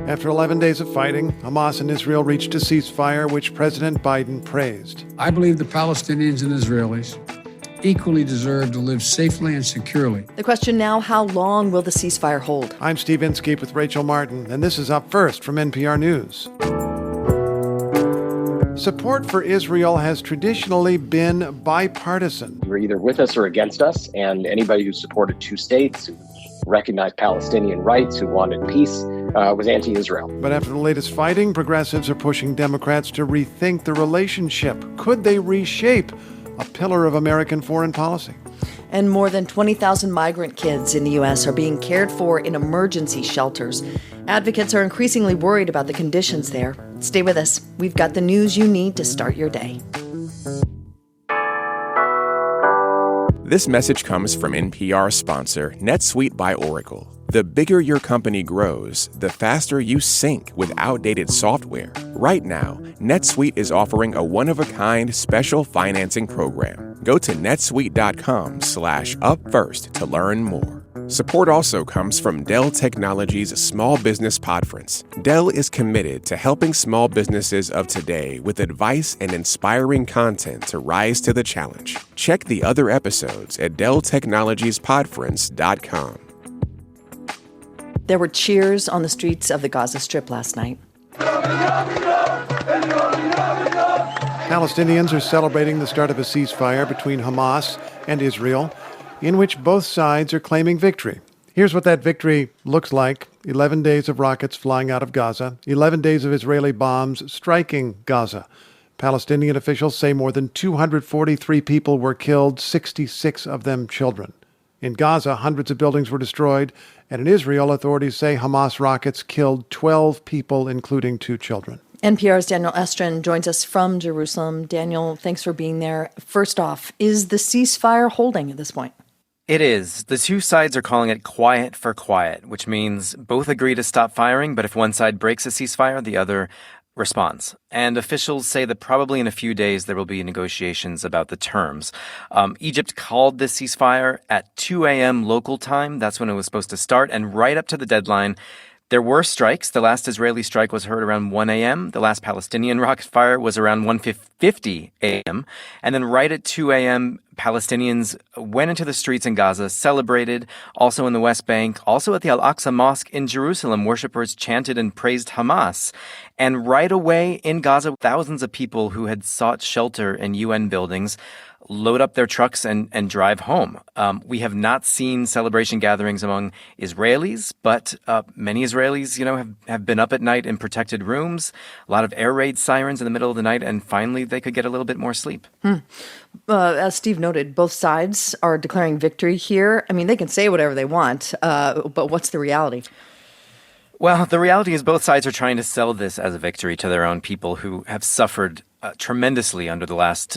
After 11 days of fighting, Hamas and Israel reached a ceasefire, which President Biden praised. I believe the Palestinians and Israelis equally deserve to live safely and securely. The question now, how long will the ceasefire hold? I'm Steve Inskeep with Rachel Martin, and this is Up First from NPR News. Support for Israel has traditionally been bipartisan. You're either with us or against us, and anybody who supported two states, who recognized Palestinian rights, who wanted peace, was anti-Israel. But after the latest fighting, progressives are pushing Democrats to rethink the relationship. Could they reshape a pillar of American foreign policy? And more than 20,000 migrant kids in the U.S. are being cared for in emergency shelters. Advocates are increasingly worried about the conditions there. Stay with us. We've got the news you need to start your day. This message comes from NPR sponsor NetSuite by Oracle. The bigger your company grows, the faster you sync with outdated software. Right now, NetSuite is offering a one-of-a-kind special financing program. Go to netsuite.com/upfirst to learn more. Support also comes from Dell Technologies' Small Business Podference. Dell is committed to helping small businesses of today with advice and inspiring content to rise to the challenge. Check the other episodes at delltechnologiespodference.com. There were cheers on the streets of the Gaza Strip last night. Palestinians are celebrating the start of a ceasefire between Hamas and Israel, in which both sides are claiming victory. Here's what that victory looks like. 11 days of rockets flying out of Gaza, 11 days of Israeli bombs striking Gaza. Palestinian officials say more than 243 people were killed, 66 of them children. In Gaza, hundreds of buildings were destroyed, and in Israel, authorities say Hamas rockets killed 12 people, including 2 children. NPR's Daniel Estrin joins us from Jerusalem. Daniel, thanks for being there. First off, is the ceasefire holding at this point? It is. The two sides are calling it quiet for quiet, which means both agree to stop firing, but if one side breaks a ceasefire, the other responds. And officials say that probably in a few days there will be negotiations about the terms. Egypt called this ceasefire at 2 a.m. local time. That's when it was supposed to start. And right up to the deadline, there were strikes. The last Israeli strike was heard around 1 a.m. The last Palestinian rocket fire was around 1:50 a.m. And then right at 2 a.m., Palestinians went into the streets in Gaza, celebrated, also in the West Bank, also at the Al-Aqsa Mosque in Jerusalem. Worshippers chanted and praised Hamas. And right away in Gaza, thousands of people who had sought shelter in UN buildings load up their trucks and drive home. We have not seen celebration gatherings among Israelis, but many Israelis, have been up at night in protected rooms, a lot of air raid sirens in the middle of the night, and finally they could get a little bit more sleep. As Steve noted, both sides are declaring victory here. I mean, they can say whatever they want, but what's the reality? Well, the reality is both sides are trying to sell this as a victory to their own people who have suffered tremendously under the last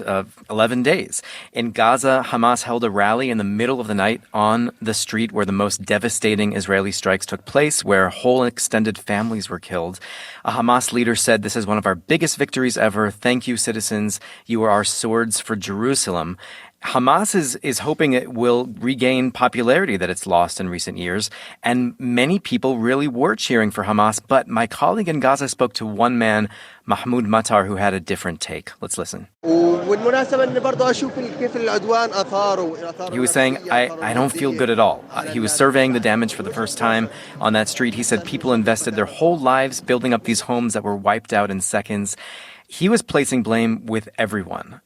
11 days. In Gaza, Hamas held a rally in the middle of the night on the street where the most devastating Israeli strikes took place, where whole extended families were killed. A Hamas leader said, "This is one of our biggest victories ever. Thank you, citizens. You are our swords for Jerusalem." Hamas is hoping it will regain popularity that it's lost in recent years, and many people really were cheering for Hamas. But my colleague in Gaza spoke to one man, Mahmoud Matar, who had a different take. Let's listen. He was saying, I don't feel good at all. He was surveying the damage for the first time on that street. He said people invested their whole lives building up these homes that were wiped out in seconds. He was placing blame with everyone.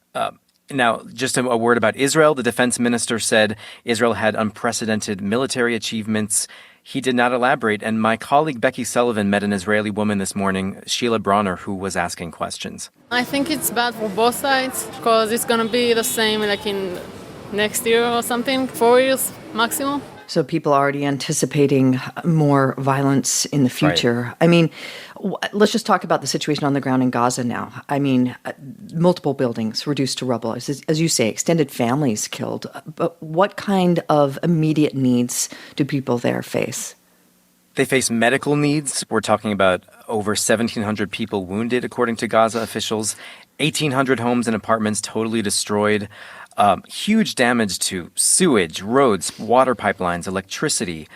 Now, just a word about Israel. The defense minister said Israel had unprecedented military achievements. He did not elaborate. And my colleague Becky Sullivan met an Israeli woman this morning, Sheila Bronner, who was asking questions. I think it's bad for both sides because it's going to be the same like in next year or something, 4 years maximum. So people are already anticipating more violence in the future. Right. I mean, let's just talk about the situation on the ground in Gaza now. I mean, multiple buildings reduced to rubble. As you say, extended families killed. But what kind of immediate needs do people there face? They face medical needs. We're talking about over 1,700 people wounded, according to Gaza officials. 1,800 homes and apartments totally destroyed. Huge damage to sewage, roads, water pipelines, electricity.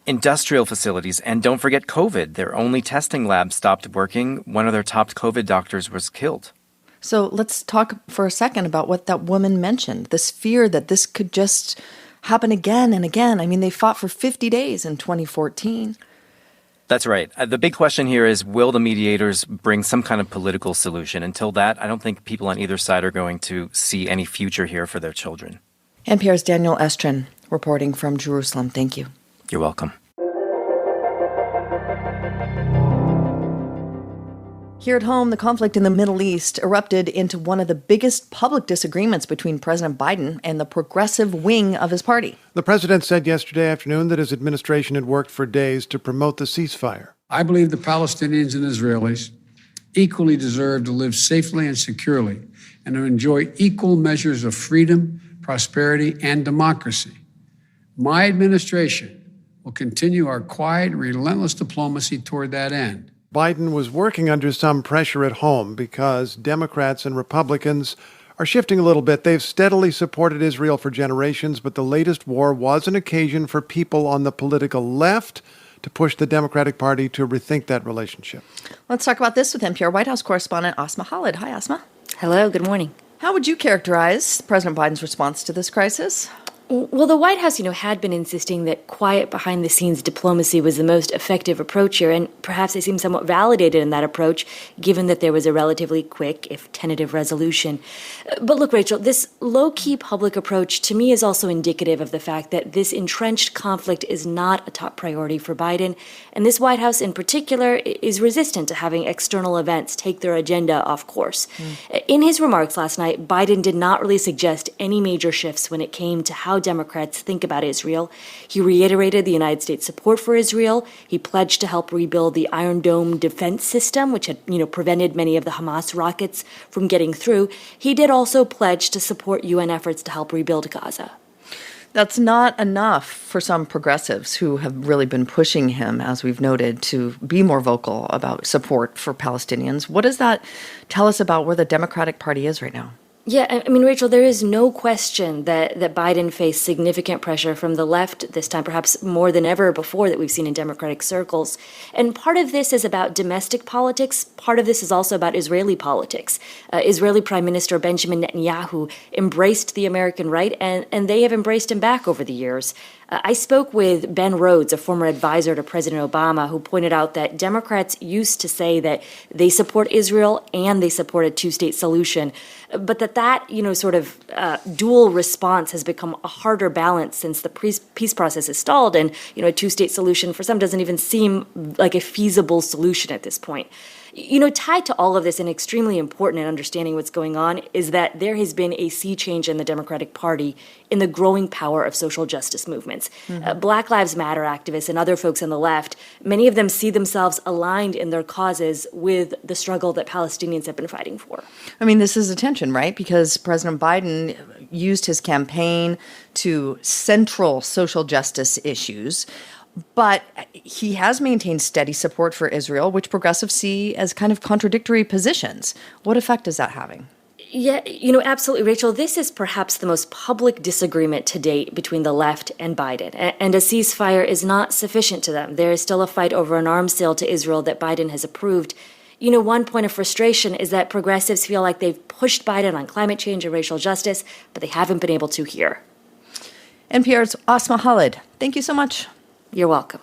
industrial facilities, and don't forget COVID. Their only testing lab stopped working. One of their top COVID doctors was killed. So let's talk for a second about what that woman mentioned, this fear that this could just happen again and again. I mean, they fought for 50 days in 2014. That's right. The big question here is, will the mediators bring some kind of political solution? Until that, I don't think people on either side are going to see any future here for their children. NPR's Daniel Estrin reporting from Jerusalem. Thank you. You're welcome. Here at home, the conflict in the Middle East erupted into one of the biggest public disagreements between President Biden and the progressive wing of his party. The president said yesterday afternoon that his administration had worked for days to promote the ceasefire. I believe the Palestinians and Israelis equally deserve to live safely and securely and to enjoy equal measures of freedom, prosperity, and democracy. My administration will continue our quiet, relentless diplomacy toward that end. Biden was working under some pressure at home because Democrats and Republicans are shifting a little bit. They've steadily supported Israel for generations, but the latest war was an occasion for people on the political left to push the Democratic Party to rethink that relationship. Let's talk about this with NPR White House correspondent Asma Khalid. Hi, Asma. Hello, good morning. How would you characterize President Biden's response to this crisis? Well, the White House, had been insisting that quiet behind-the-scenes diplomacy was the most effective approach here, and perhaps they seem somewhat validated in that approach, given that there was a relatively quick, if tentative, resolution. But look, Rachel, this low-key public approach to me is also indicative of the fact that this entrenched conflict is not a top priority for Biden, and this White House in particular is resistant to having external events take their agenda off course. In his remarks last night, Biden did not really suggest any major shifts when it came to how Democrats think about Israel. He reiterated the United States support for Israel. He pledged to help rebuild the Iron Dome defense system, which had, prevented many of the Hamas rockets from getting through. He did also pledge to support UN efforts to help rebuild Gaza. That's not enough for some progressives who have really been pushing him, as we've noted, to be more vocal about support for Palestinians. What does that tell us about where the Democratic Party is right now? Yeah, Rachel, there is no question that Biden faced significant pressure from the left this time, perhaps more than ever before that we've seen in Democratic circles. And part of this is about domestic politics. Part of this is also about Israeli politics. Israeli Prime Minister Benjamin Netanyahu embraced the American right, and they have embraced him back over the years. I spoke with Ben Rhodes, a former advisor to President Obama, who pointed out that Democrats used to say that they support Israel and they support a two-state solution, but that dual response has become a harder balance since the peace process has stalled, and a two-state solution for some doesn't even seem like a feasible solution at this point. Tied to all of this and extremely important in understanding what's going on is that there has been a sea change in the Democratic Party in the growing power of social justice movements. Black Lives Matter activists and other folks on the left, many of them see themselves aligned in their causes with the struggle that Palestinians have been fighting for. This is a tension, right? Because President Biden used his campaign to central social justice issues, but he has maintained steady support for Israel, which progressives see as kind of contradictory positions. What effect is that having? Yeah, absolutely, Rachel. This is perhaps the most public disagreement to date between the left and Biden. And a ceasefire is not sufficient to them. There is still a fight over an arms sale to Israel that Biden has approved. One point of frustration is that progressives feel like they've pushed Biden on climate change and racial justice, but they haven't been able to here. NPR's Asma Khalid, thank you so much. You're welcome.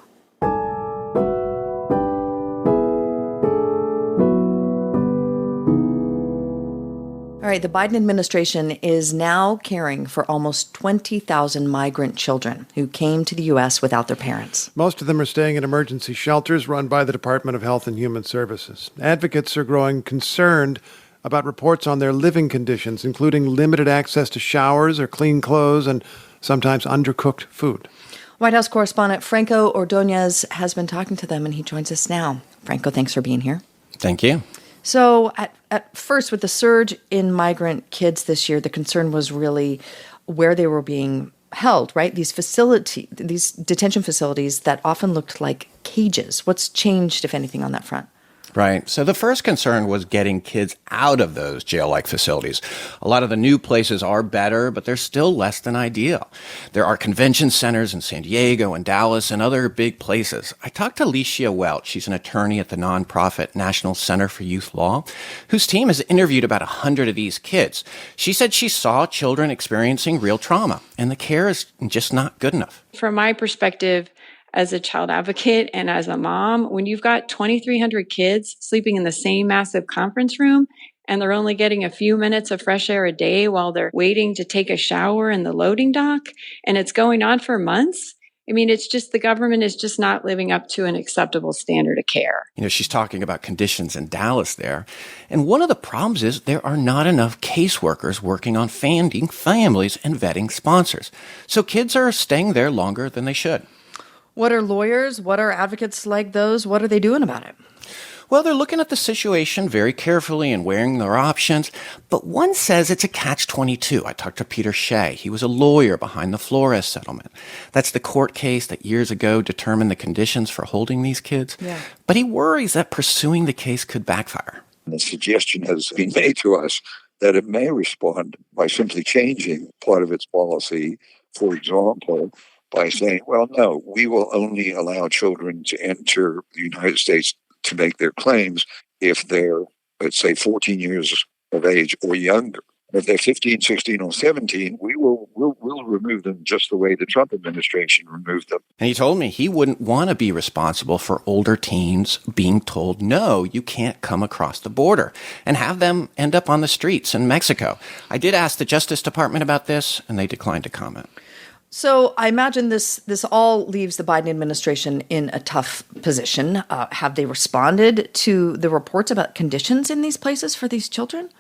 All right, the Biden administration is now caring for almost 20,000 migrant children who came to the U.S. without their parents. Most of them are staying in emergency shelters run by the Department of Health and Human Services. Advocates are growing concerned about reports on their living conditions, including limited access to showers or clean clothes and sometimes undercooked food. White House correspondent Franco Ordonez has been talking to them, and he joins us now. Franco, thanks for being here. Thank you. So at first, with the surge in migrant kids this year, the concern was really where they were being held, right? These detention facilities that often looked like cages. What's changed, if anything, on that front? Right. So the first concern was getting kids out of those jail-like facilities. A lot of the new places are better, but they're still less than ideal. There are convention centers in San Diego and Dallas and other big places. I talked to Licia Welch. She's an attorney at the nonprofit National Center for Youth Law, whose team has interviewed about 100 of these kids. She said she saw children experiencing real trauma, and the care is just not good enough. From my perspective, as a child advocate and as a mom, when you've got 2,300 kids sleeping in the same massive conference room and they're only getting a few minutes of fresh air a day while they're waiting to take a shower in the loading dock, and it's going on for months, I mean, it's just the government is just not living up to an acceptable standard of care. You know, she's talking about conditions in Dallas there. And one of the problems is there are not enough caseworkers working on finding families and vetting sponsors. So kids are staying there longer than they should. What are lawyers? What are advocates like those? What are they doing about it? Well, they're looking at the situation very carefully and weighing their options, but one says it's a catch-22. I talked to Peter Shea. He was a lawyer behind the Flores settlement. That's the court case that years ago determined the conditions for holding these kids. Yeah. But he worries that pursuing the case could backfire. The suggestion has been made to us that it may respond by simply changing part of its policy, for example, by saying, well, no, we will only allow children to enter the United States to make their claims if they're, let's say, 14 years of age or younger. If they're 15, 16, or 17, we'll remove them just the way the Trump administration removed them. And he told me he wouldn't want to be responsible for older teens being told, no, you can't come across the border, and have them end up on the streets in Mexico. I did ask the Justice Department about this, and they declined to comment. So I imagine this all leaves the Biden administration in a tough position. Have they responded to the reports about conditions in these places for these children?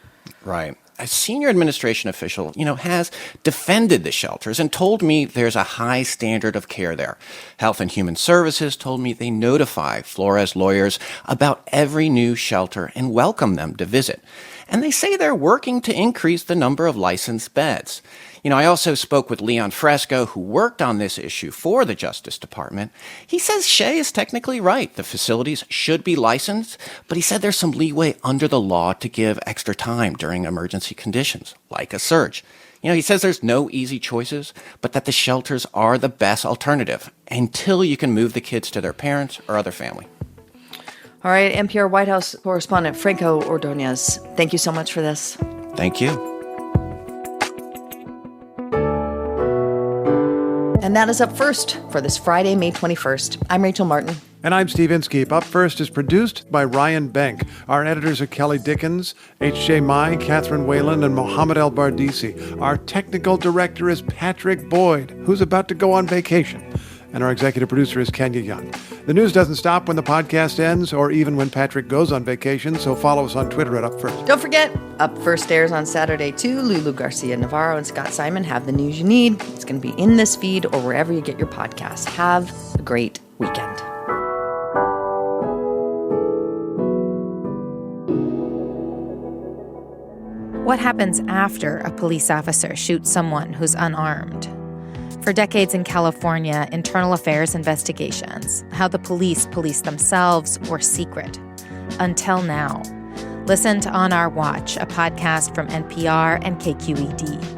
Right. A senior administration official, has defended the shelters and told me there's a high standard of care there. Health and Human Services told me they notify Flores lawyers about every new shelter and welcome them to visit. And they say they're working to increase the number of licensed beds. I also spoke with Leon Fresco, who worked on this issue for the Justice Department. He says Shea is technically right. The facilities should be licensed, but he said there's some leeway under the law to give extra time during emergency conditions, like a surge. He says there's no easy choices, but that the shelters are the best alternative until you can move the kids to their parents or other family. All right, NPR White House correspondent Franco Ordonez, thank you so much for this. Thank you. And that is Up First for this Friday, May 21st. I'm Rachel Martin. And I'm Steve Inskeep. Up First is produced by Ryan Bank. Our editors are Kelly Dickens, H.J. Mai, Catherine Whalen, and Mohammed El-Bardisi. Our technical director is Patrick Boyd, who's about to go on vacation. And our executive producer is Kenya Young. The news doesn't stop when the podcast ends or even when Patrick goes on vacation, so follow us on Twitter at Up First. Don't forget, Up First airs on Saturday, too. Lulu Garcia-Navarro and Scott Simon have the news you need. It's going to be in this feed or wherever you get your podcasts. Have a great weekend. What happens after a police officer shoots someone who's unarmed? For decades in California, internal affairs investigations, how the police themselves, were secret. Until now. Listen to On Our Watch, a podcast from NPR and KQED.